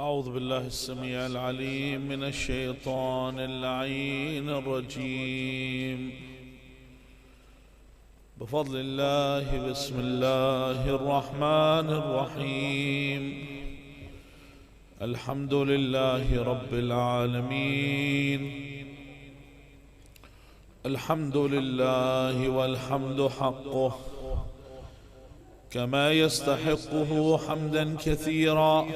أعوذ بالله السميع العليم من الشيطان اللعين الرجيم. بفضل الله بسم الله الرحمن الرحيم. الحمد لله رب العالمين. الحمد لله والحمد حقه كما يستحقه حمدا كثيرا.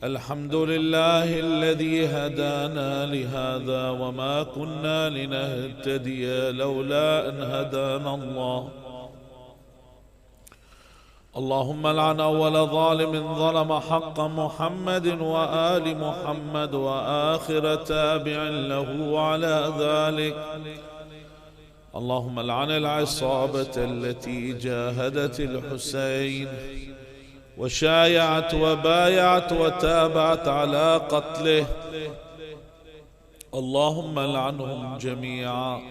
الحمد لله الذي هدانا لهذا وما كنا لنهتدي لولا أن هدانا الله. اللهم لعن أول ظالم ظلم حق محمد وآل محمد وآخر تابع له على ذلك. اللهم لعن العصابة التي جاهدت الحسين وشايعت وبايعت وتابعت على قتله. اللهم لعنهم جميعا.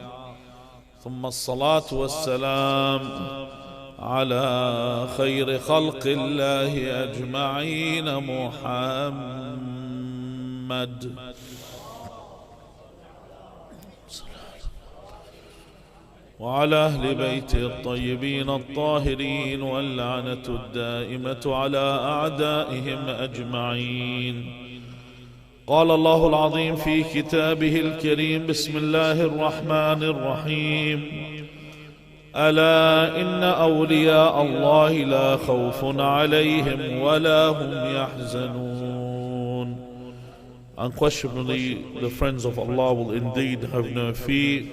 ثم الصلاة والسلام على خير خلق الله أجمعين محمد وعلى أهل بيته الطيبين الطاهرين واللعنة الدائمة على أعدائهم أجمعين. قال الله العظيم في كتابه الكريم: بسم الله الرحمن الرحيم. ألا إن أولياء الله لا خوف عليهم ولا هم يحزنون. Unquestionably, the friends of Allah will indeed have no fear,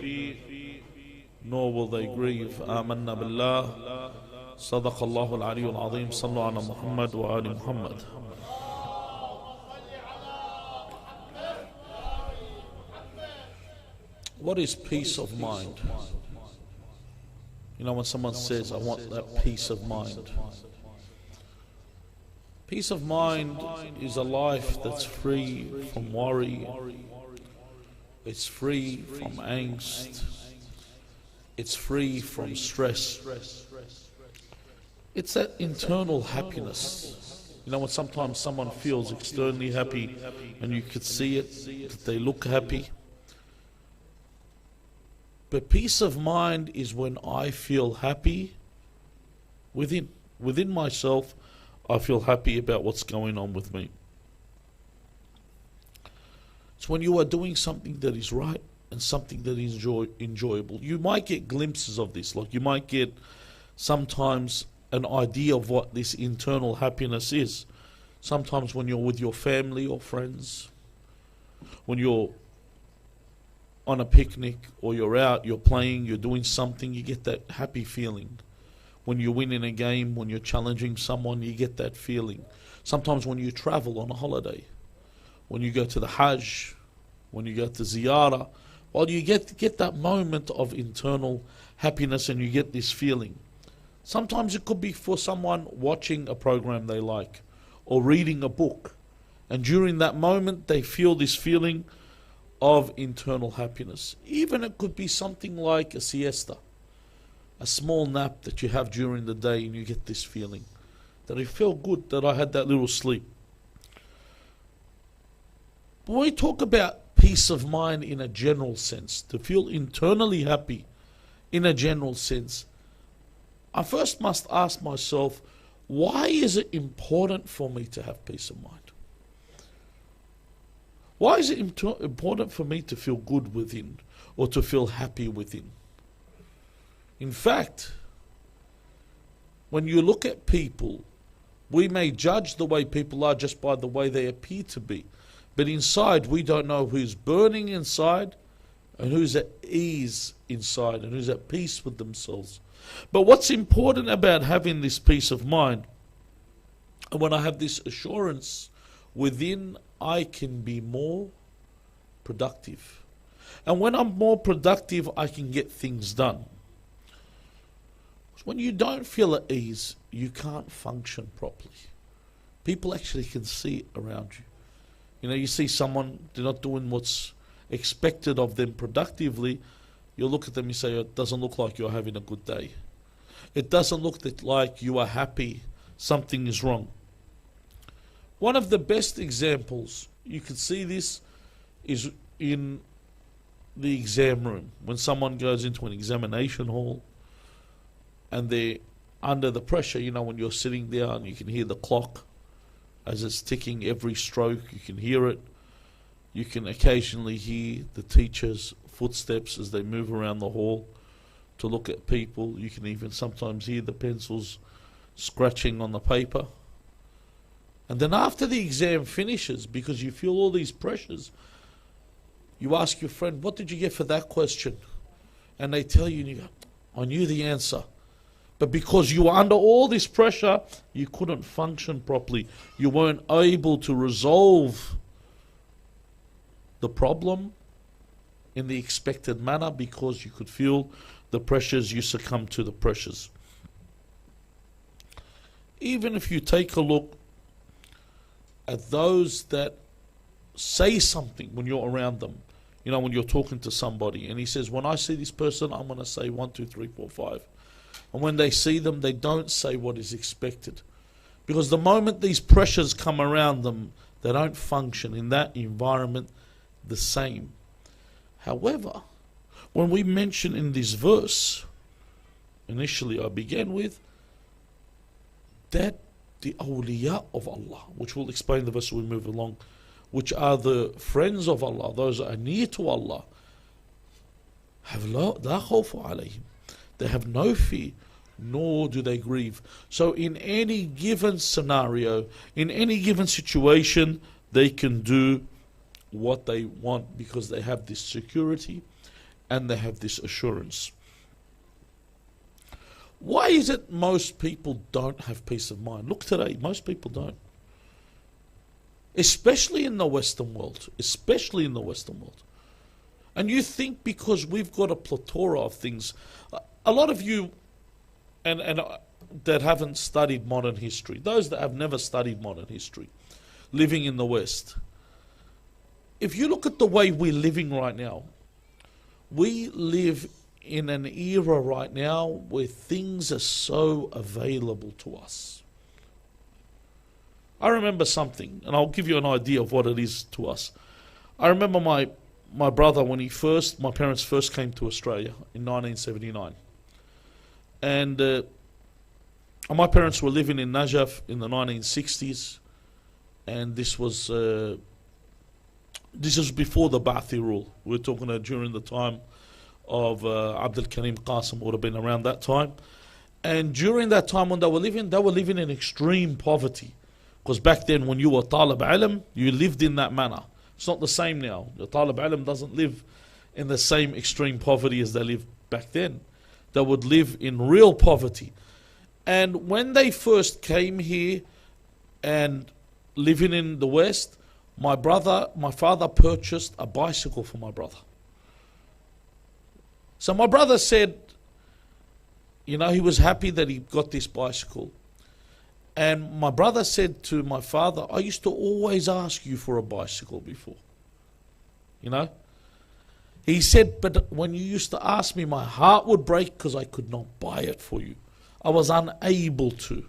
nor will they grieve. آمنا بالله. صدق الله العلي العظيم. صلوا على محمد وآل محمد. What is peace of mind? You know, when someone says, I want that peace of mind. Peace of mind is a life that's free from worry. It's free from angst. It's free from stress. It's that internal happiness. You know, when sometimes someone feels externally happy and you could see it, that they look happy. But peace of mind is when I feel happy within myself. I feel happy about what's going on with me. It's when you are doing something that is right and something that is enjoyable. You might get glimpses of this, like you might get sometimes an idea of what this internal happiness is. Sometimes when you're with your family or friends, when you're on a picnic or you're out, you're playing, you're doing something, you get that happy feeling. When you win in a game, when you're challenging someone, you get that feeling. Sometimes when you travel on a holiday, when you go to the Hajj, when you go to Ziyarah, well, you get that moment of internal happiness and you get this feeling. Sometimes it could be for someone watching a program they like or reading a book. And during that moment, they feel this feeling of internal happiness. Even it could be something like a siesta, a small nap that you have during the day, and you get this feeling that I feel good that I had that little sleep. But when we talk about peace of mind in a general sense, to feel internally happy in a general sense, I first must ask myself, why is it important for me to have peace of mind? Why is it important for me to feel good within or to feel happy within? In fact, when you look at people, we may judge the way people are just by the way they appear to be. But inside, we don't know who's burning inside and who's at ease inside and who's at peace with themselves. But what's important about having this peace of mind, and when I have this assurance within, I can be more productive. And when I'm more productive, I can get things done. When you don't feel at ease, you can't function properly. People actually can see it around you. You know, you see someone, they're not doing what's expected of them productively, you look at them and say, it doesn't look like you're having a good day. It doesn't look like you are happy. Something is wrong. One of the best examples, you can see this, is in the exam room. When someone goes into an examination hall and they're under the pressure, you know, when you're sitting there and you can hear the clock as it's ticking every stroke, you can hear it. You can occasionally hear the teacher's footsteps as they move around the hall to look at people. You can even sometimes hear the pencils scratching on the paper. And then after the exam finishes, because you feel all these pressures, you ask your friend, what did you get for that question? And they tell you, and you go, I knew the answer. But because you were under all this pressure, you couldn't function properly. You weren't able to resolve the problem in the expected manner because you could feel the pressures, you succumb to the pressures. Even if you take a look at those that say something when you're around them, you know, when you're talking to somebody, and he says, when I see this person, I'm going to say 1, 2, 3, 4, 5. And when they see them, they don't say what is expected. Because the moment these pressures come around them, they don't function in that environment the same. However, when we mention in this verse, initially I began with, that the awliya of Allah, which we'll explain the verse as we move along, which are the friends of Allah, those that are near to Allah, have la khawfu alayhim. They have no fear, nor do they grieve. So in any given scenario, in any given situation, they can do what they want because they have this security and they have this assurance. Why is it most people don't have peace of mind? Look today, most people don't. Especially in the Western world. Especially in the Western world. And you think because we've got a plethora of things, a lot of you and that haven't studied modern history, those that have never studied modern history, living in the West, if you look at the way we're living right now, we live in an era right now where things are so available to us. I remember something, and I'll give you an idea of what it is to us. I remember my brother when my parents first came to Australia in 1979. And my parents were living in Najaf in the 1960s, and this was before the Ba'athi rule. We're talking during the time of Abdul Karim Qasim, would have been around that time. And during that time when they were living in extreme poverty. Because back then when you were Talib Alim, you lived in that manner. It's not the same now. The Talib Alim doesn't live in the same extreme poverty as they lived back then. They would live in real poverty. And when they first came here and living in the West, my father purchased a bicycle for my brother. So my brother said, you know, he was happy that he got this bicycle. And my brother said to my father, I used to always ask you for a bicycle before. You know? He said, but when you used to ask me, my heart would break because I could not buy it for you. I was unable to.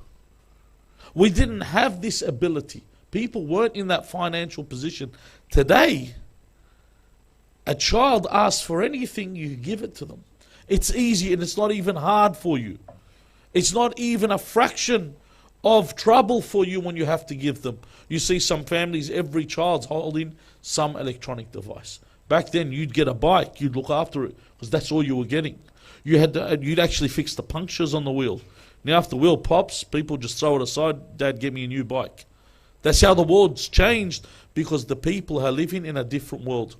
We didn't have this ability. People weren't in that financial position. Today, a child asks for anything, you give it to them. It's easy and it's not even hard for you. It's not even a fraction of trouble for you when you have to give them. You see some families, every child's holding some electronic device. Back then, you'd get a bike, you'd look after it, because that's all you were getting. You'd actually fix the punctures on the wheel. Now, if the wheel pops, people just throw it aside, Dad, get me a new bike. That's how the world's changed, because the people are living in a different world.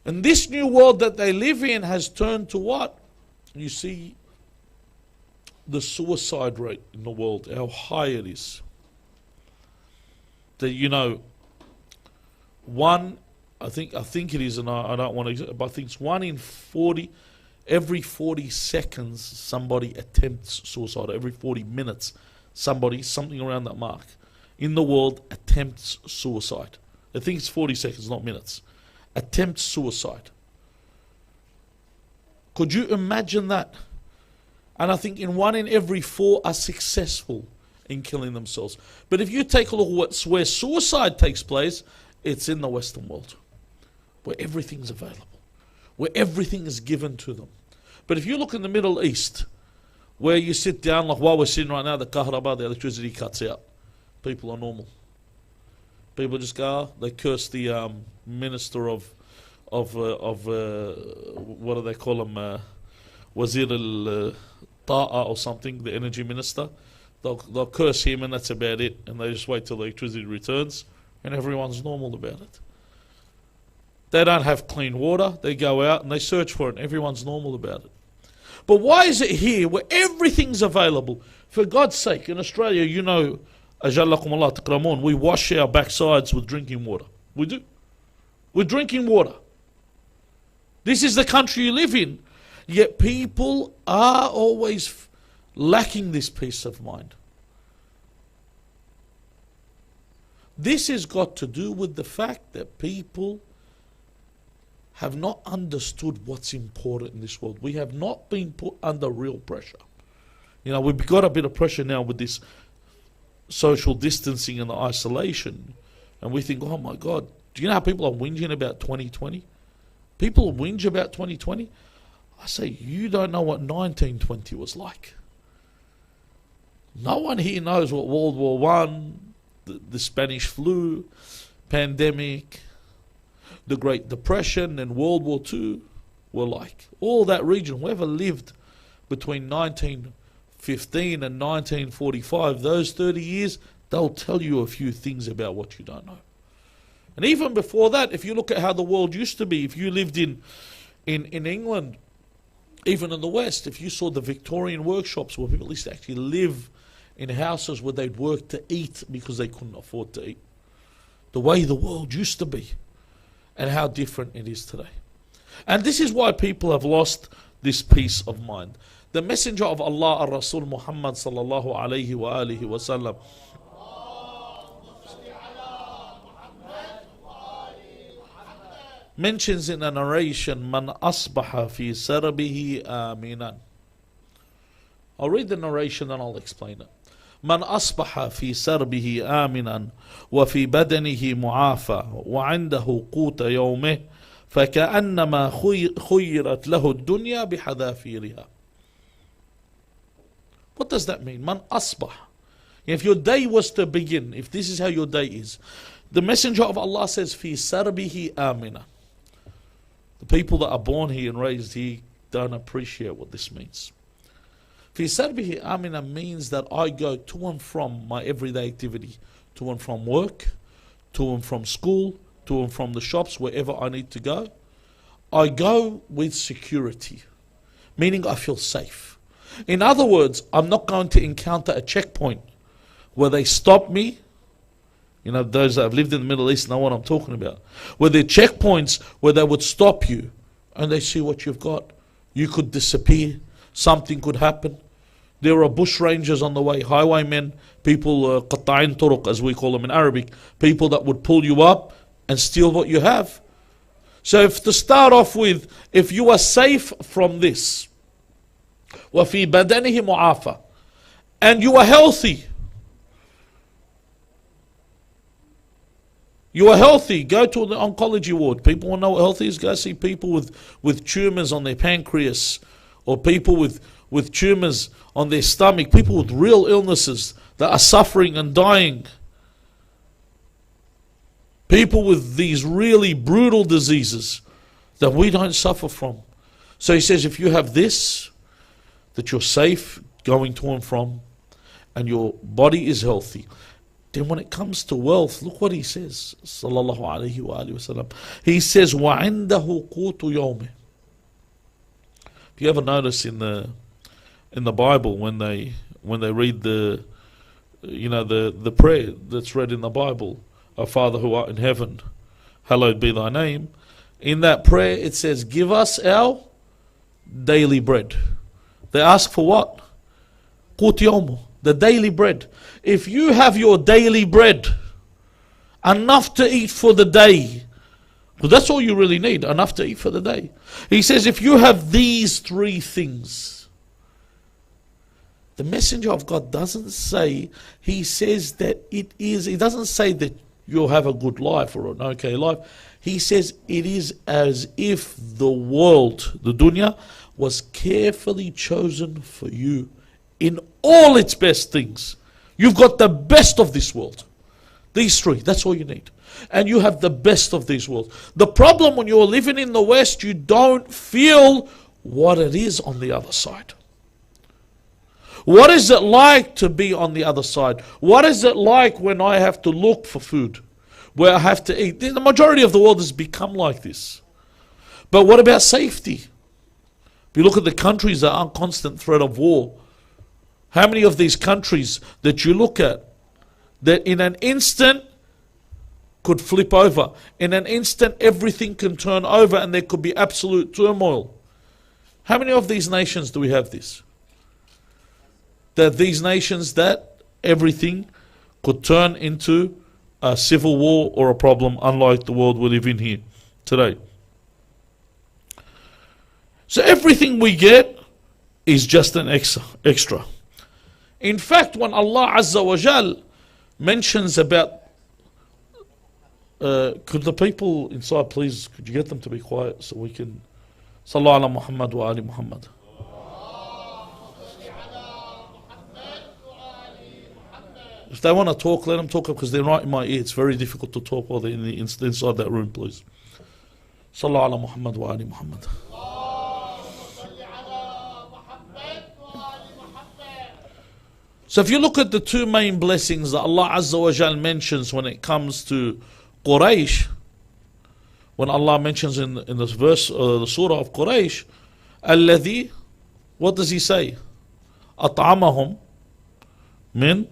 And this new world that they live in has turned to what? You see, the suicide rate in the world, how high it is. That, you know, I think it is, and I don't want to, but I think it's 1 in 40, every 40 seconds somebody attempts suicide. Every 40 minutes something around that mark in the world attempts suicide. I think it's 40 seconds, not minutes. Attempts suicide. Could you imagine that? And I think 1 in every 4 are successful in killing themselves. But if you take a look at where suicide takes place, it's in the Western world, where everything's available, where everything is given to them. But if you look in the Middle East, where you sit down, like while we're sitting right now, the kahraba, the electricity cuts out. People are normal. People just go, they curse the minister of what do they call him, Wazir al-Ta'a or something, the energy minister. They'll curse him and that's about it, and they just wait till the electricity returns, and everyone's normal about it. They don't have clean water, they go out and they search for it, and everyone's normal about it. But why is it here where everything's available? For God's sake, in Australia, you know, Ajallakum Allah Takramun, we wash our backsides with drinking water. We do. We're drinking water. This is the country you live in. Yet people are always lacking this peace of mind. This has got to do with the fact that people have not understood what's important in this world. We have not been put under real pressure. You know, we've got a bit of pressure now with this social distancing and the isolation. And we think, oh my God, do you know how people are whinging about 2020? People whinge about 2020. I say, you don't know what 1920 was like. No one here knows what World War One, the Spanish flu, pandemic, the Great Depression and World War II were like. All that region, whoever lived between 1915 and 1945, those 30 years, they'll tell you a few things about what you don't know. And even before that, if you look at how the world used to be, if you lived in England, even in the West, if you saw the Victorian workshops where people used to actually live in houses where they'd work to eat because they couldn't afford to eat. The way the world used to be and how different it is today. And this is why people have lost this peace of mind. The Messenger of Allah, Ar-Rasul Muhammad sallallahu alayhi wa alihi wa sallam, mentions in a narration, Man asbaha fi sarbihi aminan. I'll read the narration and I'll explain it. Man asbaha fi sarbihi aminan wa fi badanihi mu'afa wa 'indahu quta yawmih فكأنما خيرت له الدنيا بحذافيرها. What does that mean? Man asbah. If your day was to begin, if this is how your day is, the Messenger of Allah says, fi sarbihi amina. The people that are born here and raised here don't appreciate what this means. Fi sarbihi amina means that I go to and from my everyday activity, to and from work, to and from school, to and from the shops, wherever I need to go. I go with security, meaning I feel safe. In other words, I'm not going to encounter a checkpoint where they stop me. You know, those that have lived in the Middle East know what I'm talking about. Where there are checkpoints where they would stop you and they see what you've got. You could disappear. Something could happen. There are bush rangers on the way, highwaymen, people, qata'in turuq as we call them in Arabic, people that would pull you up and steal what you have. So if to start off with, if you are safe from this, وَفِي بَدَنِهِ مُعَافَى, and you are healthy, go to the oncology ward. People want to know what healthy is. Go see people with tumours on their pancreas, or people with tumours on their stomach, people with real illnesses that are suffering and dying. People with these really brutal diseases that we don't suffer from. So he says, if you have this, that you're safe going to and from, and your body is healthy. Then when it comes to wealth, look what he says, sallallahu alayhi wa alihi wa sallam. He says, وَعِنْدَهُ قُوتُ يَوْمِهِ. If you ever notice in the Bible, when they read the prayer that's read in the Bible, Our Father who art in heaven, hallowed be thy name. In that prayer it says, give us our daily bread. They ask for what? Qut yawmu, the daily bread. If you have your daily bread, enough to eat for the day, because that's all you really need, enough to eat for the day. He says, if you have these three things, The Messenger of God doesn't say, he says that it is, he doesn't say that you'll have a good life or an okay life. He says it is as if the world, the dunya, was carefully chosen for you in all its best things. You've got the best of this world. These three, that's all you need. And you have the best of these worlds. The problem when you're living in the West, you don't feel what it is on the other side. What is it like to be on the other side? What is it like when I have to look for food, where I have to eat? The majority of the world has become like this. But what about safety? If you look at the countries that are in constant threat of war, how many of these countries that you look at that in an instant could flip over? In an instant everything can turn over and there could be absolute turmoil. How many of these nations do we have this? That these nations that everything could turn into a civil war or a problem, unlike the world we live in here today. So everything we get is just an extra. In fact, when Allah Azza wa Jal mentions about could the people inside please, could you get them to be quiet so we can Sallu ala Muhammad wa ali Muhammad. If they want to talk, let them talk because they're right in my ear. It's very difficult to talk while they're inside that room, please. Sallu ala Muhammad wa ali Muhammad. So if you look at the two main blessings that Allah Azza wa Jal mentions when it comes to Quraysh, when Allah mentions in this verse, the surah of Quraysh, الذي, what does he say? أطعمهم من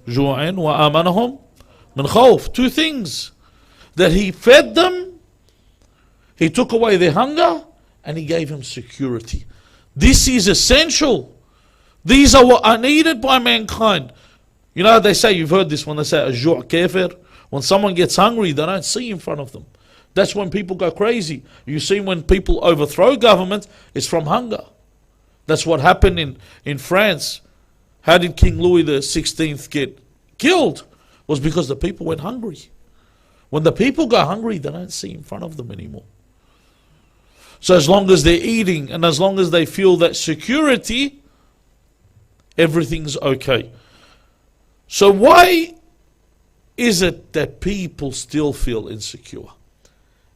جوع وآمنهم من خوف. Two things. That he fed them, he took away their hunger, and he gave them security. This is essential. These are what are needed by mankind. You know, they say, you've heard this when they say, الجوع كافر. When someone gets hungry, they don't see in front of them. That's when people go crazy. You see when people overthrow government, it's from hunger. That's what happened in France. How did King Louis XVI get killed? Was because the people went hungry. When the people go hungry, they don't see in front of them anymore. So as long as they're eating and as long as they feel that security, everything's okay. So why is it that people still feel insecure?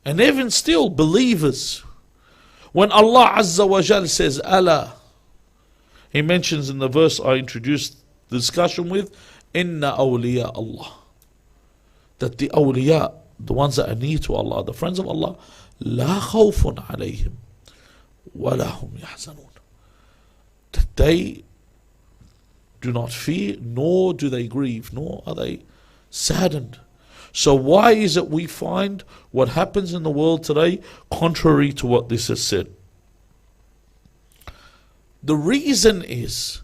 And even still, believers, when Allah Azza wa Jal says, Allah, He mentions in the verse I introduced the discussion with, Inna awliya Allah. That the awliya, the ones that are near to Allah, the friends of Allah, La khawfun alayhim, wa lahum yahzanun. That they do not fear, nor do they grieve, nor are they saddened. So why is it we find what happens in the world today contrary to what this has said? The reason is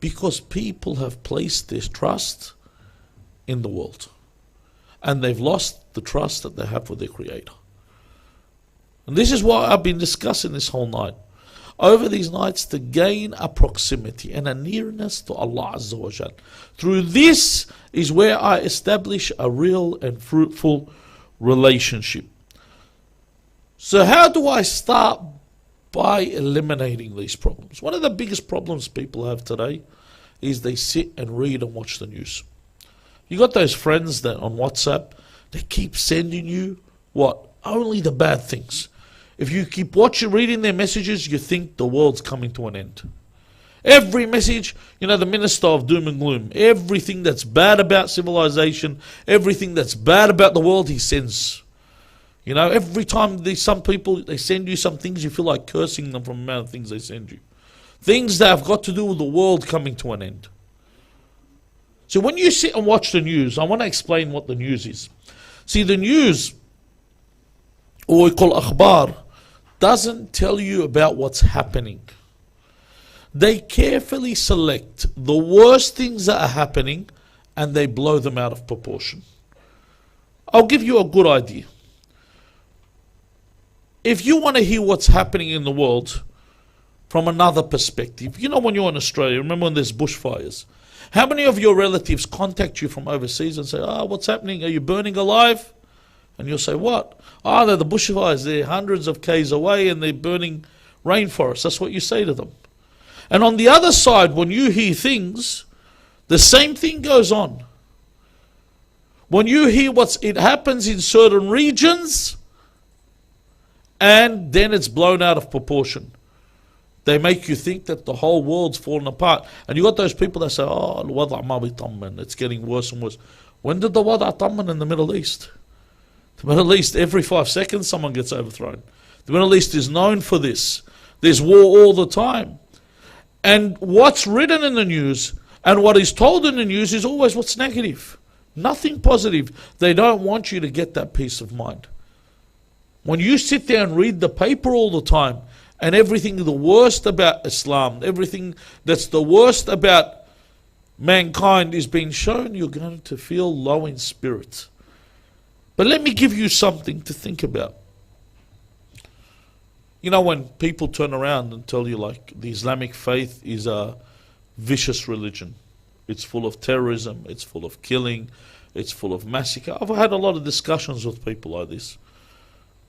because people have placed their trust in the world. And they've lost the trust that they have for their Creator. And this is why I've been discussing this whole night. Over these nights to gain a proximity and a nearness to Allah Azza wa Jal. Through this is where I establish a real and fruitful relationship. So how do I start? By eliminating these problems. One of the biggest problems people have today is they sit and read and watch the news. You got those friends that on WhatsApp, they keep sending you what? Only the bad things. If you keep reading their messages, you think the world's coming to an end. Every message, you know, the minister of doom and gloom, everything that's bad about civilization, everything that's bad about the world, he sends. You know, every time some people, they send you some things, you feel like cursing them from the amount of things they send you. Things that have got to do with the world coming to an end. So when you sit and watch the news, I want to explain what the news is. See, the news, or we call akhbar, doesn't tell you about what's happening. They carefully select the worst things that are happening and they blow them out of proportion. I'll give you a good idea. If you want to hear what's happening in the world, from another perspective. You know, when you're in Australia, remember when there's bushfires? How many of your relatives contact you from overseas and say, "Oh, what's happening? Are you burning alive?" And you'll say, "What?" "Oh, they're the bushfires. They're hundreds of k's away and they're burning rainforests." That's what you say to them. And on the other side, when you hear things, the same thing goes on. When you hear it happens in certain regions, and then it's blown out of proportion. They make you think that the whole world's fallen apart. And you got those people that say, "Oh, الوضع ما بيطمن. It's getting worse and worse." When did the وضع طمن in the Middle East? The Middle East, every 5 seconds someone gets overthrown. The Middle East is known for this. There's war all the time. And what's written in the news and what is told in the news is always what's negative. Nothing positive. They don't want you to get that peace of mind. When you sit there and read the paper all the time, and everything the worst about Islam, everything that's the worst about mankind is being shown, you're going to feel low in spirit. But let me give you something to think about. You know, when people turn around and tell you, like, the Islamic faith is a vicious religion. It's full of terrorism, it's full of killing, it's full of massacre. I've had a lot of discussions with people like this.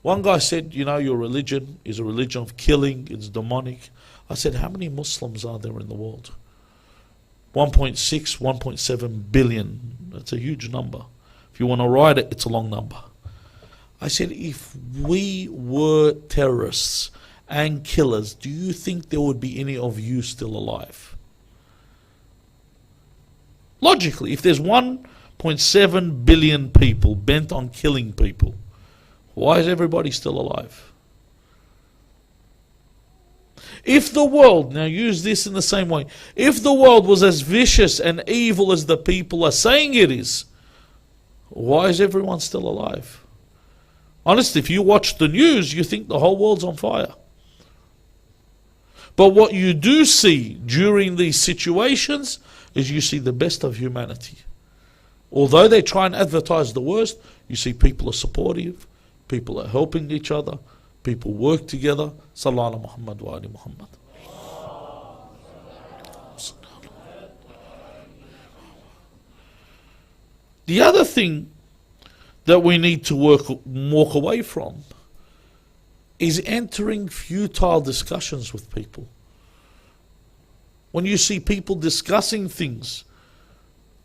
One guy said, "You know, your religion is a religion of killing, it's demonic." I said, "How many Muslims are there in the world?" 1.6, 1.7 billion. That's a huge number. If you want to write it, it's a long number. I said, if we were terrorists and killers, do you think there would be any of you still alive? Logically, if there's 1.7 billion people bent on killing people, why is everybody still alive? If the world, now use this in the same way, if the world was as vicious and evil as the people are saying it is, why is everyone still alive? Honestly, if you watch the news, you think the whole world's on fire. But what you do see during these situations is you see the best of humanity. Although they try and advertise the worst, you see people are supportive, people are helping each other, people work together. Sallallahu Muhammad wa ali Muhammad. The other thing that we need to walk away from is entering futile discussions with people. When you see people discussing things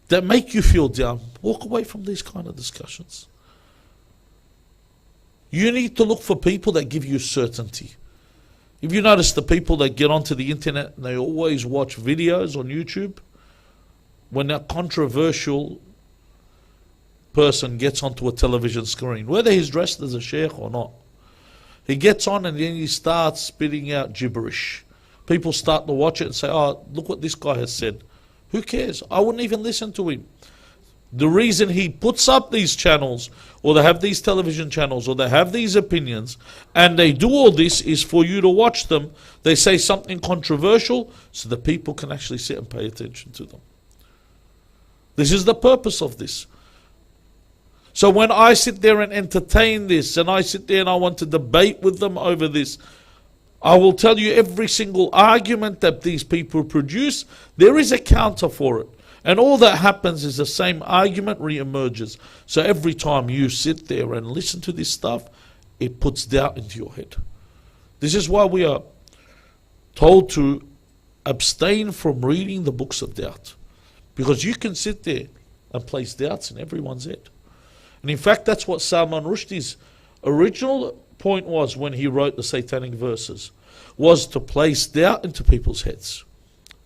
that make you feel down, walk away from these kind of discussions. You need to look for people that give you certainty. If you notice the people that get onto the internet and they always watch videos on YouTube, when that controversial person gets onto a television screen, whether he's dressed as a sheikh or not, he gets on and then he starts spitting out gibberish. People start to watch it and say, "Oh, look what this guy has said." Who cares? I wouldn't even listen to him. The reason he puts up these channels, or they have these television channels, or they have these opinions, and they do all this is for you to watch them. They say something controversial so that people can actually sit and pay attention to them. This is the purpose of this. So when I sit there and entertain this, and I sit there and I want to debate with them over this, I will tell you every single argument that these people produce, there is a counter for it. And all that happens is the same argument re-emerges. So every time you sit there and listen to this stuff, it puts doubt into your head. This is why we are told to abstain from reading the books of doubt. Because you can sit there and place doubts in everyone's head. And in fact, that's what Salman Rushdie's original point was when he wrote the satanic verses, was to place doubt into people's heads.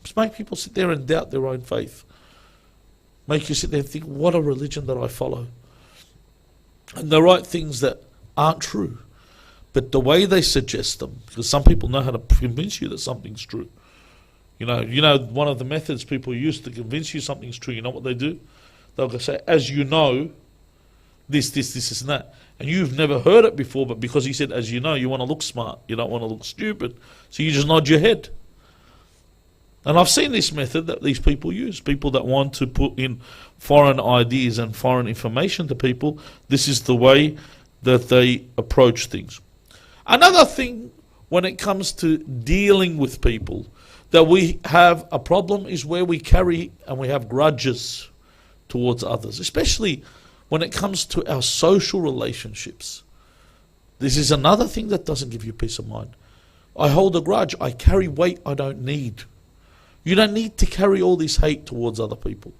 Just make people sit there and doubt their own faith. Make you sit there and think, what a religion that I follow. And they write things that aren't true. But the way they suggest them, because some people know how to convince you that something's true. You know, one of the methods people use to convince you something's true, you know what they do? They'll go say, "As you know, this, and that." And you've never heard it before, but because he said, "As you know," you want to look smart. You don't want to look stupid. So you just nod your head. And I've seen this method that these people use. People that want to put in foreign ideas and foreign information to people, this is the way that they approach things. Another thing when it comes to dealing with people, that we have a problem is where we carry and we have grudges towards others, especially when it comes to our social relationships. This is another thing that doesn't give you peace of mind. I hold a grudge. I carry weight I don't need. You don't need to carry all this hate towards other people.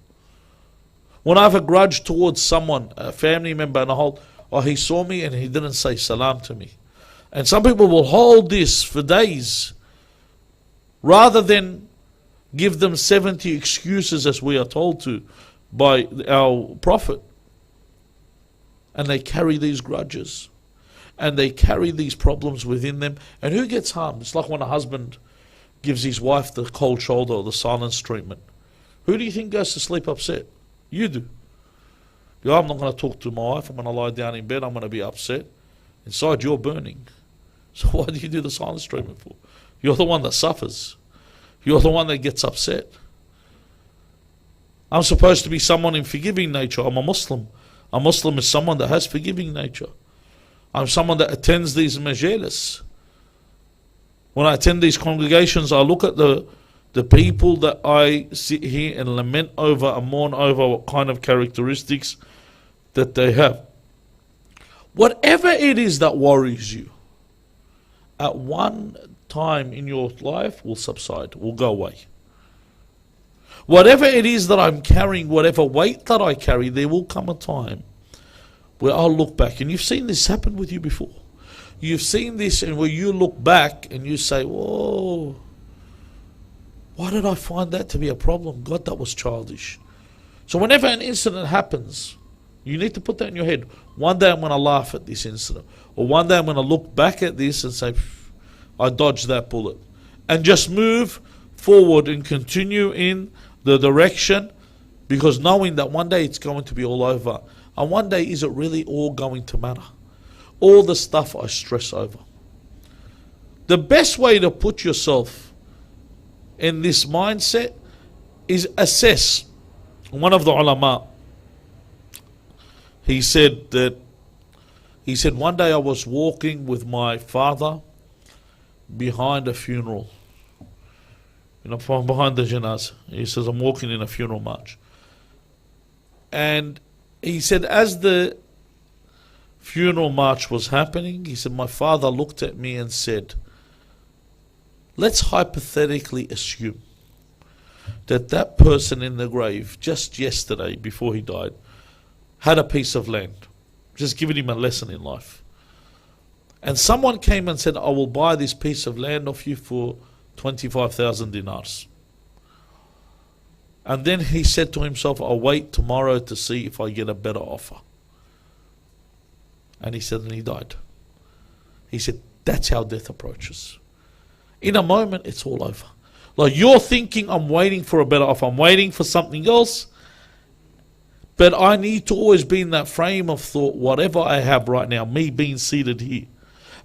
When I have a grudge towards someone, a family member, and I hold, oh, he saw me and he didn't say salam to me. And some people will hold this for days rather than give them 70 excuses as we are told to by our Prophet. And they carry these grudges. And they carry these problems within them. And who gets harmed? It's like when a husband gives his wife the cold shoulder or the silence treatment. Who do you think goes to sleep upset? You do. I'm not going to talk to my wife. I'm going to lie down in bed. I'm going to be upset. Inside, you're burning. So why do you do the silence treatment for? You're the one that suffers. You're the one that gets upset. I'm supposed to be someone in forgiving nature. I'm a Muslim. A Muslim is someone that has forgiving nature. I'm someone that attends these majalis. When I attend these congregations, I look at the people that I sit here and lament over and mourn over what kind of characteristics that they have. Whatever it is that worries you, at one time in your life will subside, will go away. Whatever it is that I'm carrying, whatever weight that I carry, there will come a time where I'll look back. And you've seen this happen with you before. You've seen this, and where you look back and you say, whoa, why did I find that to be a problem? God, that was childish. So whenever an incident happens, you need to put that in your head. One day I'm going to laugh at this incident. Or one day I'm going to look back at this and say, I dodged that bullet. And just move forward and continue in the direction, because knowing that one day it's going to be all over. And one day, is it really all going to matter? All the stuff I stress over. The best way to put yourself in this mindset is assess. One of the ulama, he said, one day I was walking with my father behind a funeral. From behind the janazah. He says, I'm walking in a funeral march. And he said, as the funeral march was happening, he said, my father looked at me and said, let's hypothetically assume that that person in the grave just yesterday, before he died, had a piece of land, just giving him a lesson in life. And someone came and said, I will buy this piece of land off you for 25,000 dinars. And then he said to himself, I'll wait tomorrow to see if I get a better offer. And he said, and he died. He said, that's how death approaches. In a moment, it's all over. Like, you're thinking, I'm waiting for a better offer, I'm waiting for something else. But I need to always be in that frame of thought, whatever I have right now, me being seated here,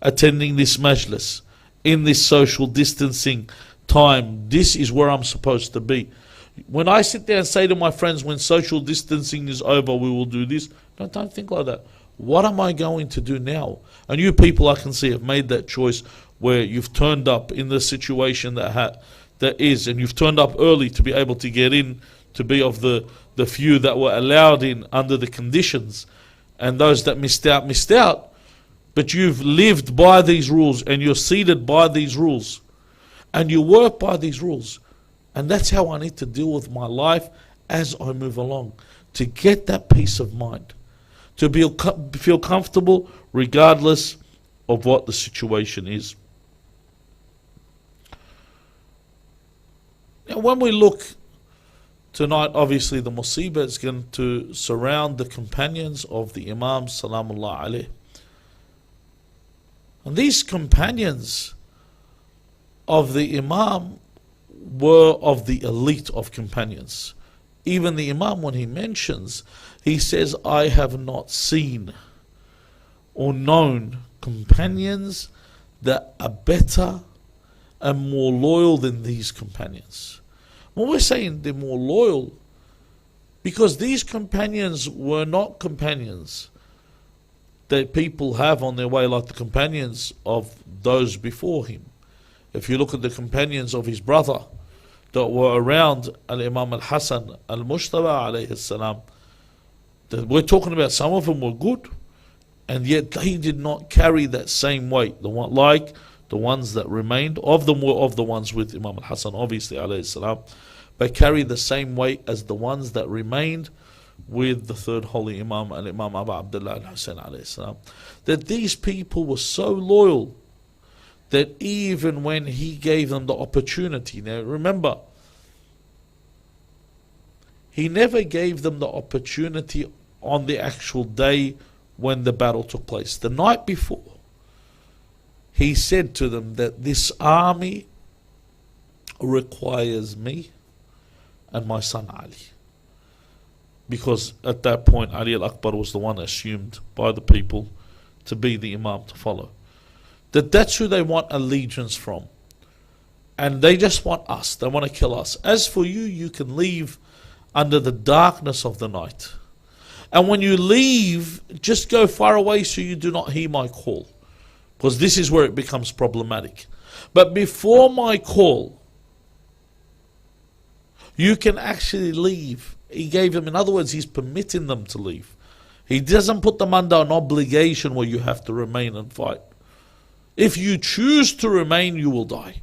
attending this majlis, in this social distancing time, this is where I'm supposed to be. When I sit there and say to my friends, when social distancing is over, we will do this, don't think like that. What am I going to do now? And you people, I can see, have made that choice where you've turned up in the situation that is, and you've turned up early to be able to get in, to be of the few that were allowed in under the conditions, and those that missed out. But you've lived by these rules, and you're seated by these rules, and you work by these rules. And that's how I need to deal with my life as I move along, to get that peace of mind, to feel comfortable regardless of what the situation is. Now, when we look tonight, obviously the musibah is going to surround the companions of the Imam, salamullah alayh. And these companions of the Imam were of the elite of companions. Even the Imam, when he mentions, he says, I have not seen or known companions that are better and more loyal than these companions. When we're saying they're more loyal, because these companions were not companions that people have on their way, like the companions of those before him. If you look at the companions of his brother that were around Al-Imam Al-Hasan Al-Mushtaba alayhi salam, we're talking about some of them were good, and yet they did not carry that same weight. Like the ones that remained, of them were of the ones with Imam Al-Hasan, obviously alayhi salam, but carry the same weight as the ones that remained with the third holy Imam, Al-Imam Abu Abdullah Al Hussein alayhi salam. That these people were so loyal that even when he gave them the opportunity, now remember, he never gave them the opportunity on the actual day when the battle took place. The night before, he said to them that this army requires me and my son Ali. Because at that point, Ali al-Akbar was the one assumed by the people to be the Imam to follow. That's who they want allegiance from. And they just want us. They want to kill us. As for you, you can leave under the darkness of the night. And when you leave, just go far away so you do not hear my call. Because this is where it becomes problematic. But before my call, you can actually leave. He gave them, in other words, he's permitting them to leave. He doesn't put them under an obligation where you have to remain and fight. If you choose to remain, you will die.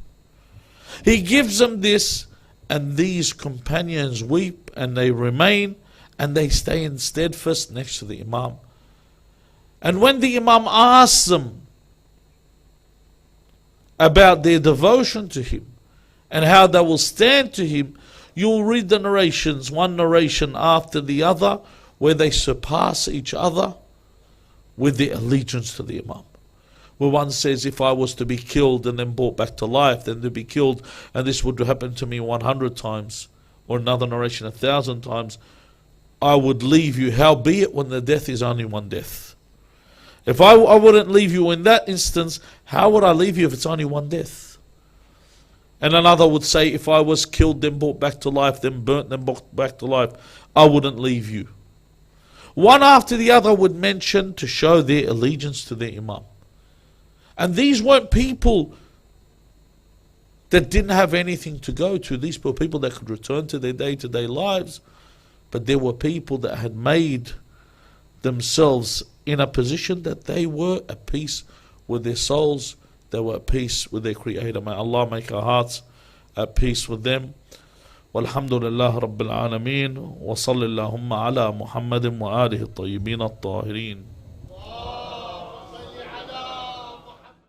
He gives them this, and these companions weep, and they remain, and they stay in steadfast next to the Imam. And when the Imam asks them about their devotion to him, and how they will stand to him, you'll read the narrations, one narration after the other, where they surpass each other with their allegiance to the Imam. Where one says, if I was to be killed and then brought back to life, then to be killed, and this would happen to me 100 times, or another narration 1,000 times, I would leave you, howbeit when the death is only one death. If I wouldn't leave you in that instance, how would I leave you if it's only one death? And another would say, if I was killed, then brought back to life, then burnt, then brought back to life, I wouldn't leave you. One after the other would mention to show their allegiance to their Imam. And these weren't people that didn't have anything to go to. These were people that could return to their day-to-day lives. But there were people that had made themselves in a position that they were at peace with their souls. They were at peace with their Creator. May Allah make our hearts at peace with them. Walhamdulillah Rabbil Alameen. Wa salli Allahumma ala Muhammadin wa alihi at-tayyibin at-tahirin.